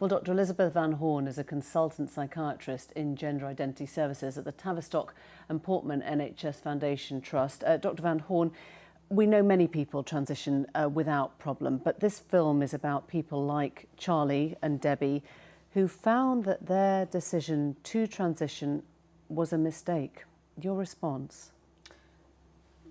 Well, Dr. Elizabeth Van Horn is a consultant psychiatrist in gender identity services at the Tavistock and Portman NHS Foundation Trust. Dr. Van Horn, we know many people transition without problem, but this film is about people like Charlie and Debbie who found that their decision to transition was a mistake. Your response?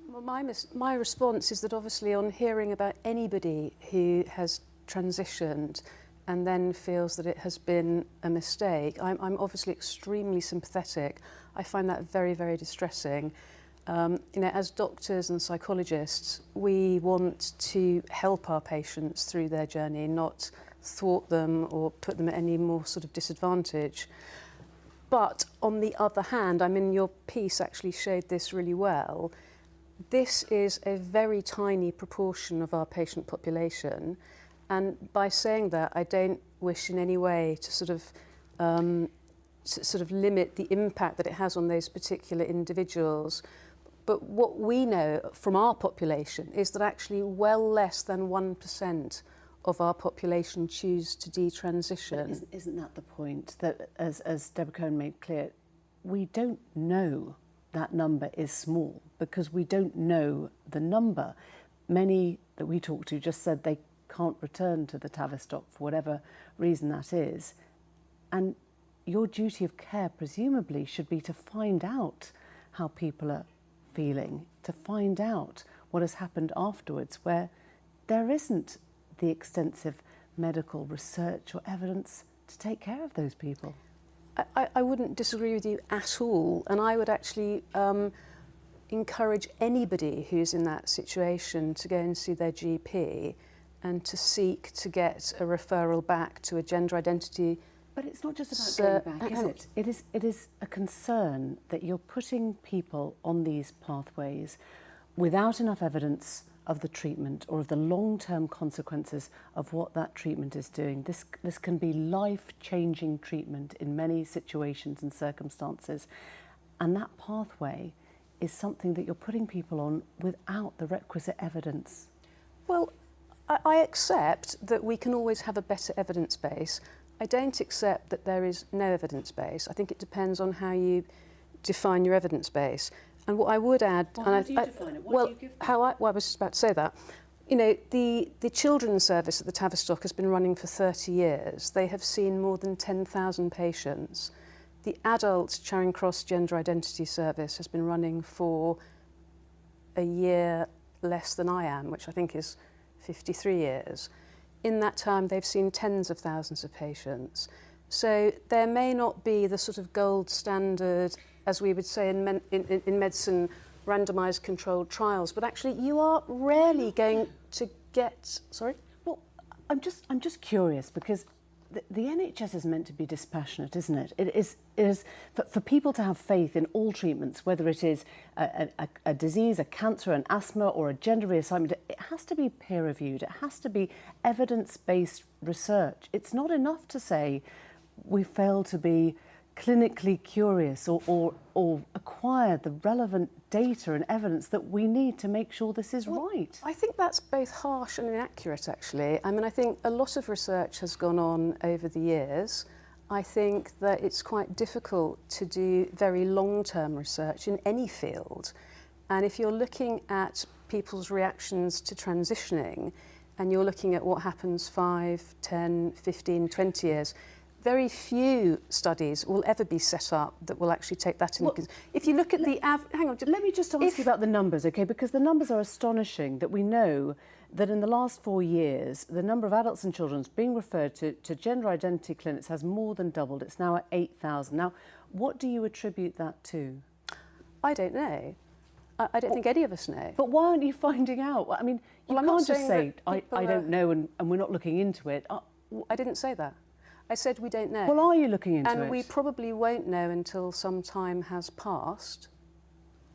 Well, my response is that obviously on hearing about anybody who has transitioned and then feels that it has been a mistake, I'm obviously extremely sympathetic. I find that very, very distressing. As doctors and psychologists, we want to help our patients through their journey, not thwart them or put them at any more sort of disadvantage. But on the other hand, your piece actually showed this really well. This is a very tiny proportion of our patient population. And by saying that, I don't wish in any way to sort of limit the impact that it has on those particular individuals. But what we know from our population is that actually well less than 1% of our population choose to detransition. Isn't that the point? That, as Deborah Cohen made clear, we don't know that number is small because we don't know the number. Many that we talked to just said they can't return to the Tavistock for whatever reason that is. And your duty of care presumably should be to find out how people are feeling, to find out what has happened afterwards, where there isn't the extensive medical research or evidence to take care of those people. I wouldn't disagree with you at all, and I would actually encourage anybody who's in that situation to go and see their GP and to seek to get a referral back to a gender identity. But it's not just about going back, is it? It is a concern that you're putting people on these pathways without enough evidence of the treatment or of the long-term consequences of what that treatment is doing. This can be life-changing treatment in many situations and circumstances, and that pathway is something that you're putting people on without the requisite evidence. Well, I accept that we can always have a better evidence base. I don't accept that there is no evidence base. I think it depends on how you define your evidence base. And what I would add... Well, how do you define it? What do you give them? I was just about to say that. The children's service at the Tavistock has been running for 30 years. They have seen more than 10,000 patients. The adult Charing Cross Gender Identity Service has been running for a year less than I am, which I think is 53 years. In that time, they've seen tens of thousands of patients. So there may not be the sort of gold standard, as we would say in medicine, randomised controlled trials, but actually you are rarely going to get... Sorry? Well, I'm just curious because the NHS is meant to be dispassionate, isn't it? It is for people to have faith in all treatments, whether it is a disease, a cancer, an asthma or a gender reassignment. It has to be peer-reviewed. It has to be evidence-based research. It's not enough to say we fail to be clinically curious or acquire the relevant data and evidence that we need to make sure this is right. I think that's both harsh and inaccurate, actually. I think a lot of research has gone on over the years. I think that it's quite difficult to do very long-term research in any field. And if you're looking at people's reactions to transitioning and you're looking at what happens 5, 10, 15, 20 years, very few studies will ever be set up that will actually take that into consideration. If you look at hang on, let me just ask you about the numbers, okay? Because the numbers are astonishing, that we know that in the last 4 years, the number of adults and children being referred to gender identity clinics has more than doubled. It's now at 8,000. Now, what do you attribute that to? I don't know. I don't think any of us know. But why aren't you finding out? I mean, you can't just say, I don't know and we're not looking into it. I didn't say that. I said we don't know. Well, are you looking into it? And we probably won't know until some time has passed.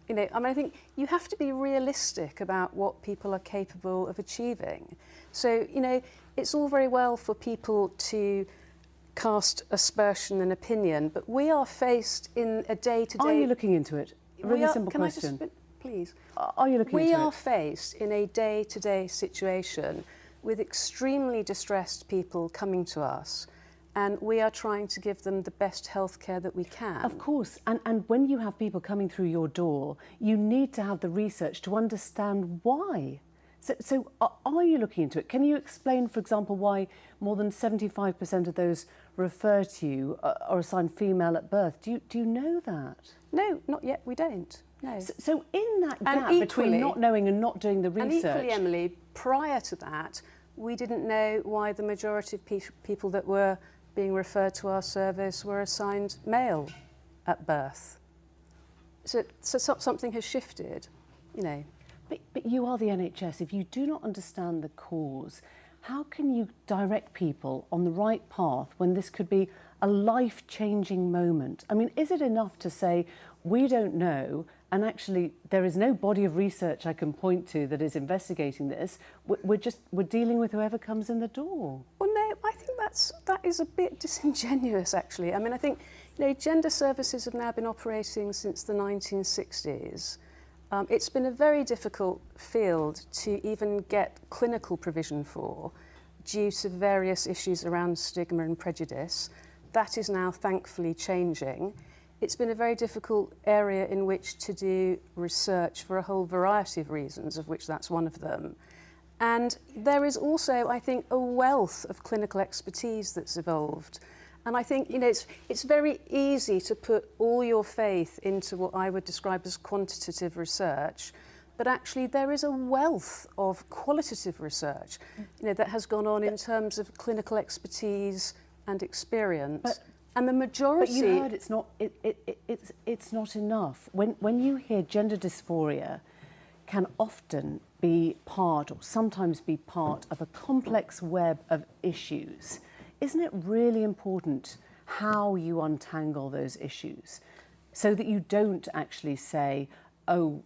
I think you have to be realistic about what people are capable of achieving. So, it's all very well for people to cast aspersion and opinion, but we are faced in a day-to-day... Are you looking into it? A really simple question. Please. Are you looking into it? We are faced in a day-to-day situation with extremely distressed people coming to us. and we are trying to give them the best health care that we can. Of course, and when you have people coming through your door, you need to have the research to understand why. So are you looking into it? Can you explain, for example, why more than 75% of those referred to you are assigned female at birth? Do you know that? No, not yet, we don't. No. So in that gap between not knowing and not doing the research... And equally, Emily, prior to that, we didn't know why the majority of people that were being referred to our service were assigned male at birth. So something has shifted, you know. But you are the NHS. If you do not understand the cause, how can you direct people on the right path when this could be a life-changing moment? I mean, is it enough to say, we don't know, and actually there is no body of research I can point to that is investigating this? We're dealing with whoever comes in the door. Well, no, I think that is a bit disingenuous, actually. I mean, I think, you know, gender services have now been operating since the 1960s. It's been a very difficult field to even get clinical provision for due to various issues around stigma and prejudice. That is now thankfully changing. It's been a very difficult area in which to do research for a whole variety of reasons, of which that's one of them. And there is also, I think, a wealth of clinical expertise that's evolved. And I think, you know, it's very easy to put all your faith into what I would describe as quantitative research, but actually there is a wealth of qualitative research, you know, that has gone on in terms of clinical expertise and experience. And the majority... But you heard it's not enough. When you hear gender dysphoria can often be part, or sometimes be part, of a complex web of issues, isn't it really important how you untangle those issues so that you don't actually say, oh,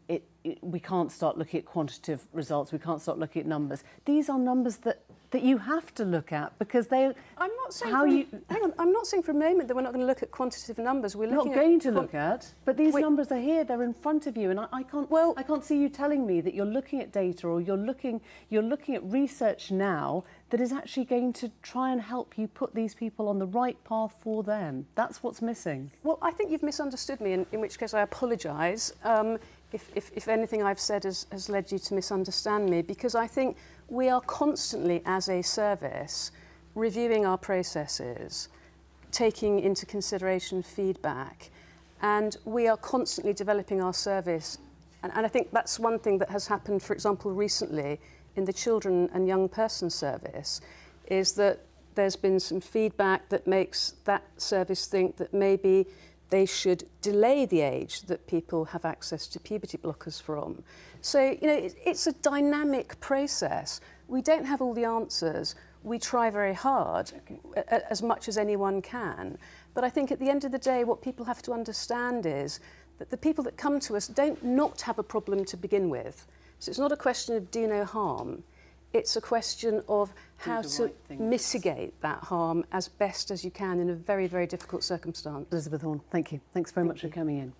we can't start looking at quantitative results, we can't start looking at numbers. These are numbers that you have to look at because they... I'm not saying hang on, I'm not saying for a moment that we're not going to look at quantitative numbers. We're not going to look at, but these numbers are here, they're in front of you, and I can't see you telling me that you're looking at data or you're looking at research now that is actually going to try and help you put these people on the right path for them. That's what's missing. Well, I think you've misunderstood me, in which case I apologise if anything I've said has led you to misunderstand me, because I think we are constantly, as a service, reviewing our processes, taking into consideration feedback, and we are constantly developing our service. And I think that's one thing that has happened, for example, recently in the Children and Young Person Service, is that there's been some feedback that makes that service think that maybe they should delay the age that people have access to puberty blockers from. So, you know, it's a dynamic process. We don't have all the answers. We try very hard, as much as anyone can. But I think at the end of the day, what people have to understand is that the people that come to us don't not have a problem to begin with. So it's not a question of do no harm. It's a question of how to mitigate that harm as best as you can in a very, very difficult circumstance. Elizabeth Horne, thank you. Thanks very much for coming in.